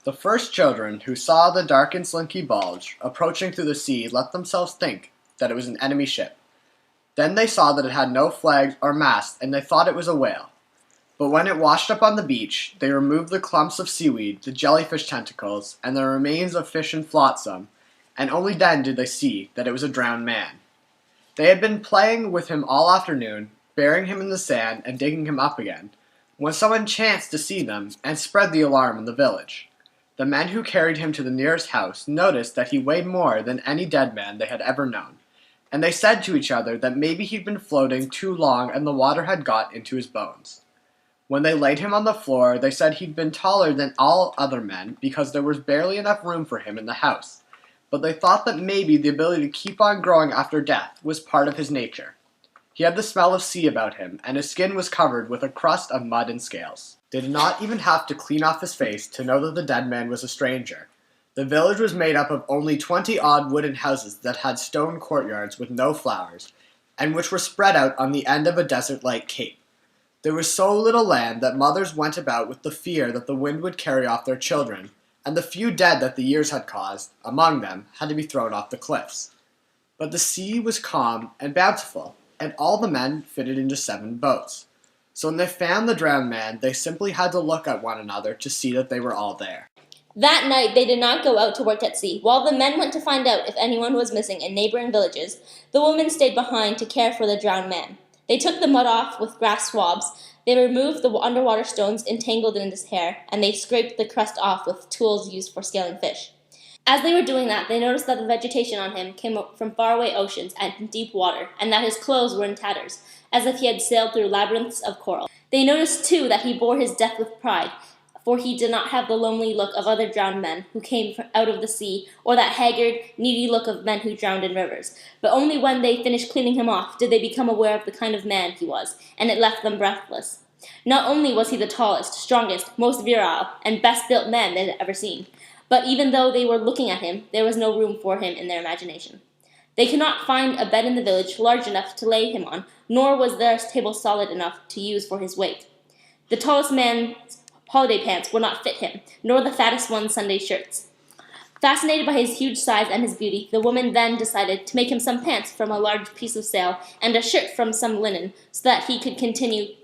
The first children who saw the dark and slinky bulge approaching through the sea let themselves think that it was an enemy ship. Then they saw that it had no flags or masts, and they thought it was a whale. But when it washed up on the beach, they removed the clumps of seaweed, the jellyfish tentacles, and the remains of fish and flotsam, and only then did they see that it was a drowned man. They had been playing with him all afternoon, burying him in the sand and digging him up again, when someone chanced to see them and spread the alarm in the village. The men who carried him to the nearest house noticed that he weighed more than any dead man they had ever known, and they said to each other that maybe he'd been floating too long and the water had got into his bones. When they laid him on the floor, they said he'd been taller than all other men because there was barely enough room for him in the house, but they thought that maybe the ability to keep on growing after death was part of his nature. He had the smell of sea about him, and his skin was covered with a crust of mud and scales. They did not even have to clean off his face to know that the dead man was a stranger. The village was made up of only 20-odd wooden houses that had stone courtyards with no flowers, and which were spread out on the end of a desert-like cape. There was so little land that mothers went about with the fear that the wind would carry off their children, and the few dead that the years had caused, among them, had to be thrown off the cliffs. But the sea was calm and bountiful, and all the men fitted into 7 boats. So when they found the drowned man, they simply had to look at one another to see that they were all there. That night they did not go out to work at sea. While the men went to find out if anyone was missing in neighboring villages, the women stayed behind to care for the drowned man. They took the mud off with grass swabs, they removed the underwater stones entangled in his hair, and they scraped the crust off with tools used for scaling fish. As they were doing that, they noticed that the vegetation on him came from faraway oceans and deep water, and that his clothes were in tatters, as if he had sailed through labyrinths of coral. They noticed, too, that he bore his death with pride, for he did not have the lonely look of other drowned men who came out of the sea, or that haggard, needy look of men who drowned in rivers. But only when they finished cleaning him off did they become aware of the kind of man he was, and it left them breathless. Not only was he the tallest, strongest, most virile, and best-built man they had ever seen, but even though they were looking at him, there was no room for him in their imagination. They could not find a bed in the village large enough to lay him on, nor was their table solid enough to use for his weight. The tallest man's holiday pants would not fit him, nor the fattest one's Sunday shirts. Fascinated by his huge size and his beauty, the woman then decided to make him some pants from a large piece of sail and a shirt from some linen, so that he could continue